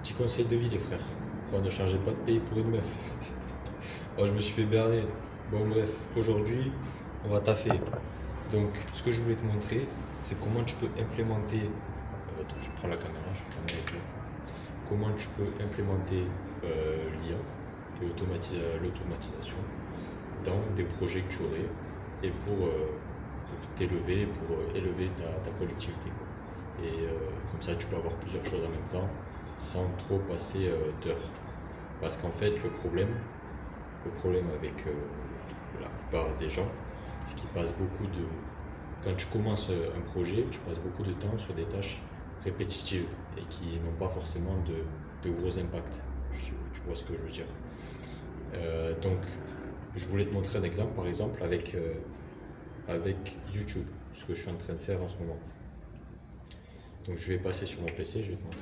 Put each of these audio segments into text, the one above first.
Petit conseil de vie, les frères. Bon, ne changez pas de pays pour une meuf. Oh, je me suis fait berner. Bon, bref, aujourd'hui, on va taffer. Donc, ce que je voulais te montrer, c'est comment tu peux implémenter. Attends, je prends la caméra, je vais t'amener avec moi. Comment tu peux implémenter l'IA et l'automatisation dans des projets que tu aurais et pour t'élever, pour élever ta productivité, quoi. Et comme ça, tu peux avoir plusieurs choses en même temps sans trop passer d'heures. Parce qu'en fait, le problème avec la plupart des gens, c'est qu'ils passent beaucoup de. Quand tu commences un projet, tu passes beaucoup de temps sur des tâches répétitives et qui n'ont pas forcément de gros impacts. Tu vois ce que je veux dire. Donc, je voulais te montrer un exemple, par exemple, avec YouTube, ce que je suis en train de faire en ce moment. Donc, je vais passer sur mon PC, je vais te montrer.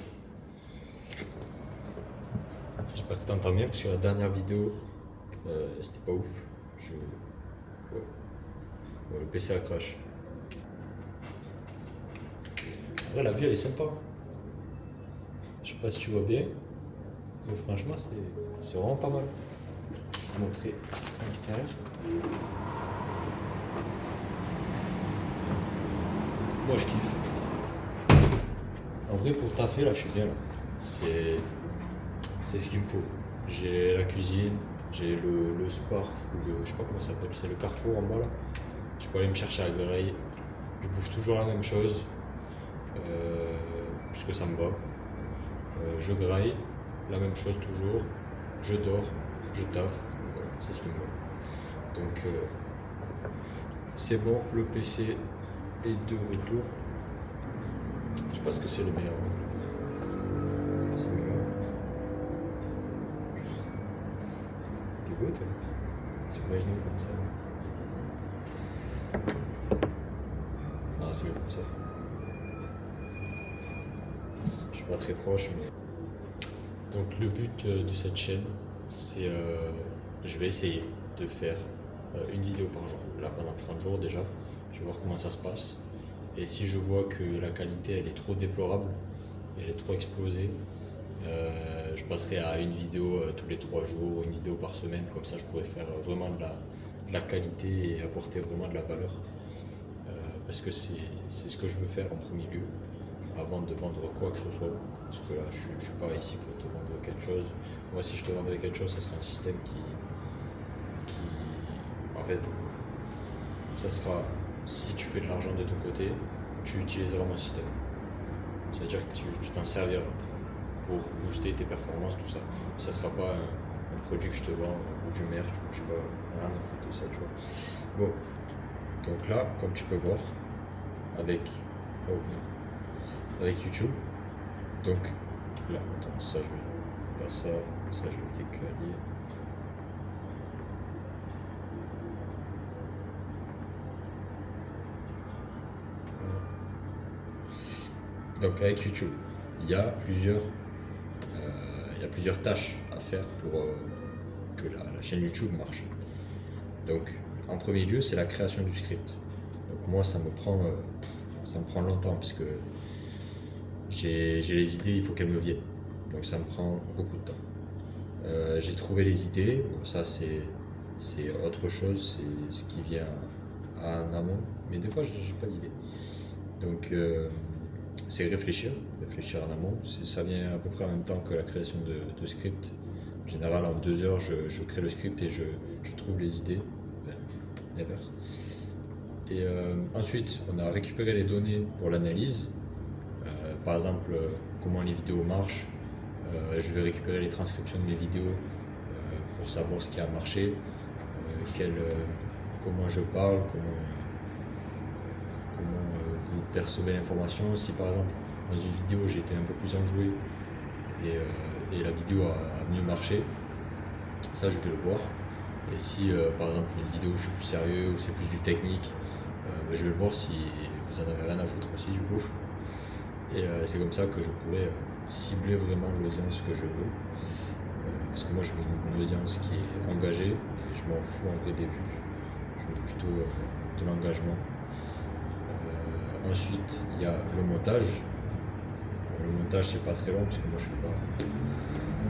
J'espère que tu entends bien, parce que la dernière vidéo, c'était pas ouf. Ouais, le PC a crash. Après, la vue, elle est sympa. Je sais pas si tu vois bien, mais franchement, c'est vraiment pas mal. Je vais montrer à l'extérieur. Moi, je kiffe. En vrai, pour taffer, là, je suis bien. Là. C'est ce qu'il me faut. J'ai la cuisine, j'ai le sport, je sais pas comment ça s'appelle, c'est le Carrefour en bas là. Je peux aller me chercher à Graille. Je bouffe toujours la même chose, puisque ça me va. Je graille, la même chose toujours. Je dors, je taffe. Voilà, c'est ce qui me va. Donc, c'est bon, le PC est de retour. Je sais pas ce que c'est le meilleur. C'est celui-là. T'es beau, toi. J'imagine comme ça. Non, c'est mieux comme ça. Je suis pas très proche, mais. Donc, le but de cette chaîne, c'est. Je vais essayer de faire une vidéo par jour. Là, pendant 30 jours déjà. Je vais voir comment ça se passe. Et si je vois que la qualité elle est trop déplorable, elle est trop explosée, je passerai à une vidéo tous les 3 jours, une vidéo par semaine, comme ça je pourrais faire vraiment de la qualité et apporter vraiment de la valeur. Parce que c'est ce que je veux faire en premier lieu, avant de vendre quoi que ce soit. Parce que là je ne suis pas ici pour te vendre quelque chose. Moi si je te vendrais quelque chose, ça serait un système qui en fait, ça sera, si tu fais de l'argent de ton côté, tu utiliseras mon système. C'est-à-dire que tu t'en serviras pour booster tes performances, tout ça. Ça ne sera pas un produit que je te vends ou du merch, je sais pas, rien à foutre de ça, tu vois. Bon, donc là, comme tu peux voir, avec YouTube, donc là, attends, ça je vais faire ça je vais décaler. Donc avec YouTube, il y a plusieurs tâches à faire pour que la chaîne YouTube marche. Donc en premier lieu, c'est la création du script. Donc moi, ça me prend longtemps parce que j'ai les idées, il faut qu'elles me viennent. Donc ça me prend beaucoup de temps. J'ai trouvé les idées, bon, ça c'est autre chose, c'est ce qui vient en amont, mais des fois, j'ai pas d'idée. Donc c'est réfléchir en amont. Ça vient à peu près en même temps que la création de script. En général, en 2 heures, je crée le script et je trouve les idées. Enfin, l'inverse. Et ensuite, on a récupéré les données pour l'analyse. Par exemple, comment les vidéos marchent. Je vais récupérer les transcriptions de mes vidéos pour savoir ce qui a marché, comment je parle, comment vous percevez l'information. Si par exemple dans une vidéo j'ai été un peu plus enjoué et la vidéo a mieux marché, ça je vais le voir. Et si par exemple une vidéo je suis plus sérieux ou c'est plus du technique, je vais le voir si vous en avez rien à foutre aussi du coup. Et c'est comme ça que je pourrais cibler vraiment l'audience que je veux. Parce que moi je veux une audience qui est engagée et je m'en fous en vrai des vues. Je veux plutôt de l'engagement. Ensuite, il y a le montage. Bon, le montage, c'est pas très long parce que moi je fais pas.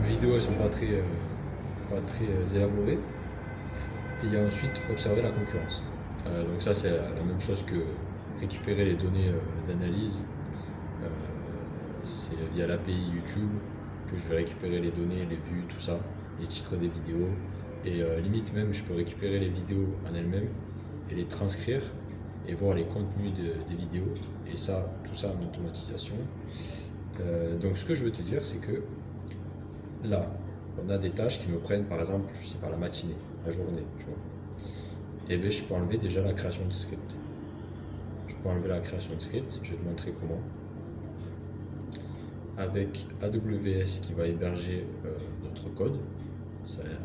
Mes vidéos, elles sont pas très élaborées. Et il y a ensuite observer la concurrence. Donc ça, c'est la même chose que récupérer les données d'analyse. C'est via l'API YouTube que je vais récupérer les données, les vues, tout ça, les titres des vidéos. Et limite même, je peux récupérer les vidéos en elles-mêmes et les transcrire et voir les contenus des vidéos. Et ça, tout ça en automatisation. Donc ce que je veux te dire, c'est que là, on a des tâches qui me prennent par exemple, je sais pas, la matinée, la journée, tu vois. Et bien je peux enlever déjà la création de script. Je peux enlever la création de script, je vais te montrer comment. Avec AWS qui va héberger notre code.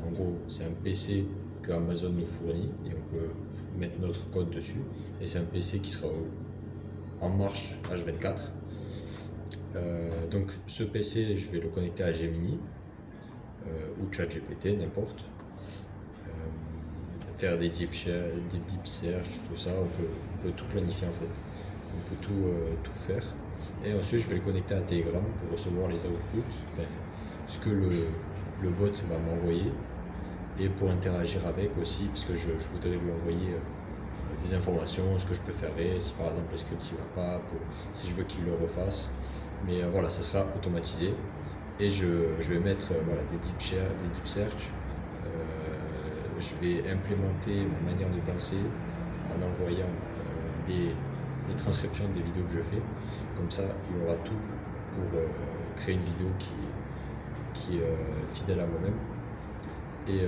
En gros, c'est un PC que Amazon nous fournit et on peut mettre notre code dessus. Et c'est un PC qui sera en marche H24. Donc ce PC, je vais le connecter à Gemini ou ChatGPT, n'importe. Faire des deep search, tout ça, on peut tout planifier en fait. On peut tout faire. Et ensuite, je vais le connecter à Telegram pour recevoir les outputs, enfin, ce que le bot va m'envoyer, et pour interagir avec aussi, parce que je voudrais lui envoyer des informations, ce que je préférerais, si par exemple le script ne va pas, si je veux qu'il le refasse. Mais voilà, ça sera automatisé. Et je vais mettre voilà, des deep search. Je vais implémenter ma manière de penser en envoyant les transcriptions des vidéos que je fais. Comme ça, il y aura tout pour créer une vidéo qui est fidèle à moi-même. Et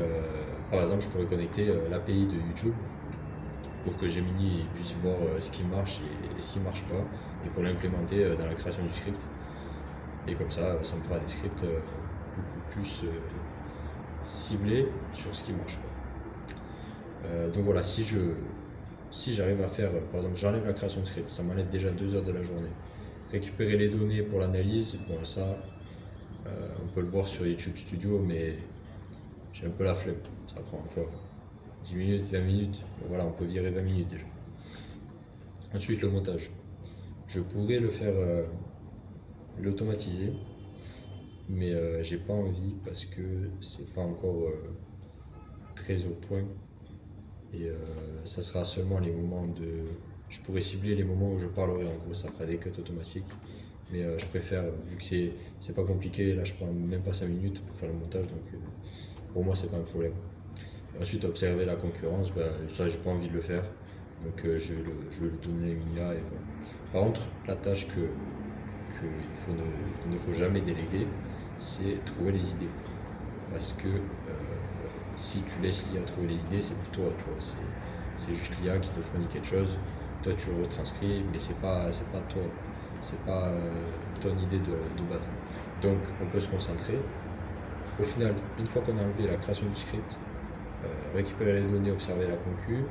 par exemple, je pourrais connecter l'API de YouTube pour que Gemini puisse voir ce qui marche et ce qui ne marche pas, et pour l'implémenter dans la création du script. Et comme ça, ça me fera des scripts beaucoup plus ciblés sur ce qui marche pas. Donc voilà, si j'arrive à faire, par exemple, j'enlève la création de script, ça m'enlève déjà 2 heures de la journée. Récupérer les données pour l'analyse, bon ça, on peut le voir sur YouTube Studio, mais j'ai un peu la flemme. Ça prend encore 10 minutes, 20 minutes. Bon, voilà, on peut virer 20 minutes déjà. Ensuite, le montage. Je pourrais le faire, l'automatiser, mais j'ai pas envie parce que c'est pas encore très au point. Et ça sera seulement les moments de... Je pourrais cibler les moments où je parlerai, en gros ça fera des cuts automatiques. Mais je préfère, vu que c'est pas compliqué, là je prends même pas 5 minutes pour faire le montage, donc pour moi c'est pas un problème. Ensuite, observer la concurrence, ça j'ai pas envie de le faire, donc je vais le donner à une IA et voilà. Par contre, la tâche il ne faut jamais déléguer, c'est trouver les idées. Parce que si tu laisses l'IA trouver les idées, c'est plus toi, tu vois. C'est juste l'IA qui te fournit quelque chose, toi tu le retranscris, mais c'est pas toi, c'est pas ton idée de base. Donc on peut se concentrer. Au final, une fois qu'on a enlevé la création du script, récupérer les données, observer la concu,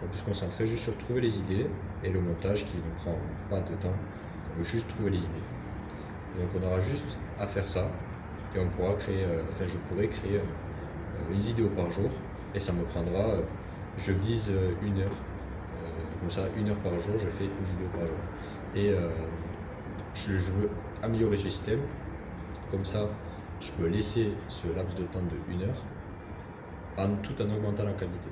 on peut se concentrer juste sur trouver les idées et le montage qui ne prend pas de temps, on veut juste trouver les idées. Et donc on aura juste à faire ça et on pourra créer, je pourrais créer une vidéo par jour et ça me prendra, je vise 1 heure, comme ça 1 heure par jour je fais une vidéo par jour. Et je veux améliorer ce système, comme ça je peux laisser ce laps de temps de 1 heure tout en augmentant la qualité.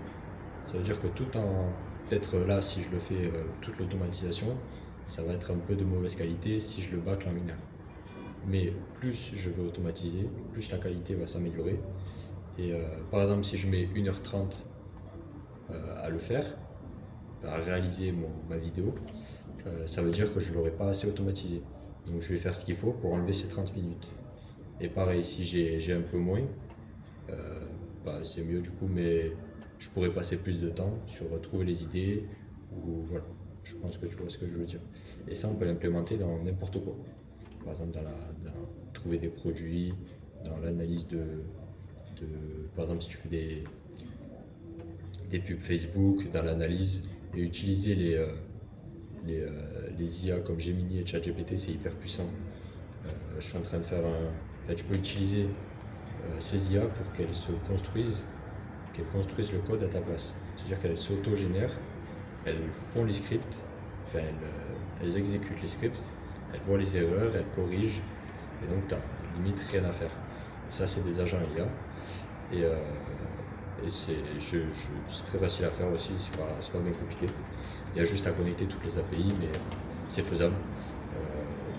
Ça veut dire que tout en, peut-être là si je le fais toute l'automatisation, ça va être un peu de mauvaise qualité si je le bâcle en 1 heure. Mais plus je veux automatiser, plus la qualité va s'améliorer. Et par exemple, si je mets 1h30 à le faire, à réaliser ma vidéo, ça veut dire que je ne l'aurai pas assez automatisé. Donc je vais faire ce qu'il faut pour enlever ces 30 minutes. Et pareil, si j'ai un peu moins, c'est mieux du coup, mais je pourrais passer plus de temps sur trouver les idées, ou voilà, je pense que tu vois ce que je veux dire. Et ça, on peut l'implémenter dans n'importe quoi. Par exemple, dans trouver des produits, dans l'analyse par exemple, si tu fais des pubs Facebook, dans l'analyse, et utiliser les IA comme Gemini et ChatGPT, c'est hyper puissant. Je suis en train de faire tu peux utiliser ces IA pour qu'elles construisent le code à ta place. C'est-à-dire qu'elles s'auto-génèrent, elles font les scripts, elles exécutent les scripts, elles voient les erreurs, elles corrigent, et donc tu n'as limite rien à faire. Et ça, c'est des agents IA, et c'est très facile à faire aussi, c'est pas bien compliqué. Il y a juste à connecter toutes les API, mais c'est faisable.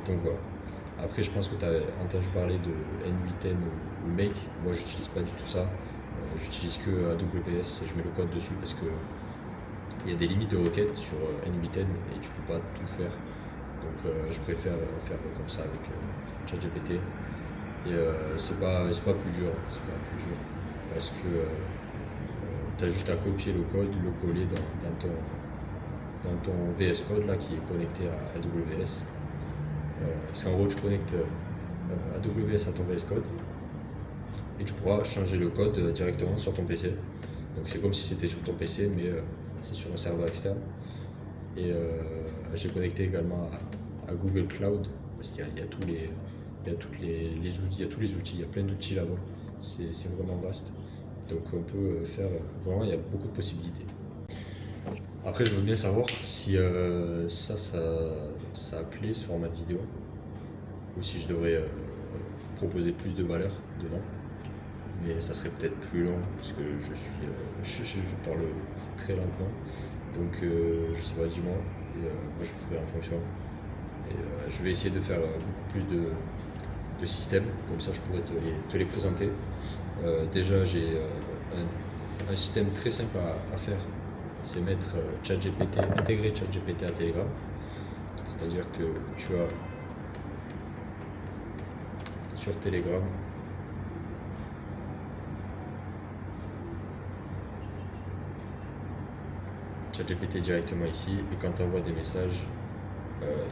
Donc voilà. Après, je pense que tu as entendu parler de N8N ou Make. Moi, j'utilise pas du tout ça. J'utilise que AWS et je mets le code dessus parce que il y a des limites de requête sur N8N et tu peux pas tout faire. Donc, je préfère faire comme ça avec ChatGPT. Et c'est pas plus dur. C'est pas plus dur parce que tu as juste à copier le code, le coller dans ton VS Code là, qui est connecté à AWS. Parce qu'en gros, tu connectes AWS à ton VS Code et tu pourras changer le code directement sur ton PC. Donc c'est comme si c'était sur ton PC, mais c'est sur un serveur externe. Et j'ai connecté également à Google Cloud, parce qu'il y a tous les outils, il y a plein d'outils là-bas. C'est vraiment vaste. Donc on peut faire, vraiment, il y a beaucoup de possibilités. Après, je veux bien savoir si ça plaît ce format de vidéo, ou si je devrais proposer plus de valeur dedans. Mais ça serait peut-être plus long parce que je parle très lentement. Donc je sais pas, dis-moi, et moi je ferai en fonction. Et je vais essayer de faire beaucoup plus de systèmes, comme ça je pourrais te les présenter. Déjà, j'ai un système très simple à faire, c'est mettre intégrer ChatGPT à Telegram. C'est-à-dire que tu as sur Telegram ChatGPT directement ici, et quand tu envoies des messages,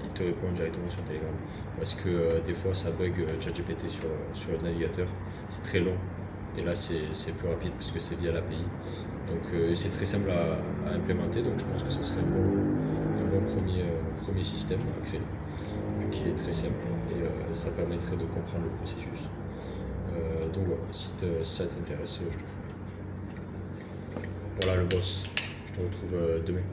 il te répond directement sur Telegram. Parce que des fois ça bug ChatGPT sur le navigateur, c'est très long. Et là c'est plus rapide parce que c'est via l'API. Donc c'est très simple à implémenter, donc je pense que ça serait un bon premier système à créer, vu qu'il est très simple et ça permettrait de comprendre le processus. Donc voilà, si ça t'intéresse, je te fais. Voilà le boss, je te retrouve demain.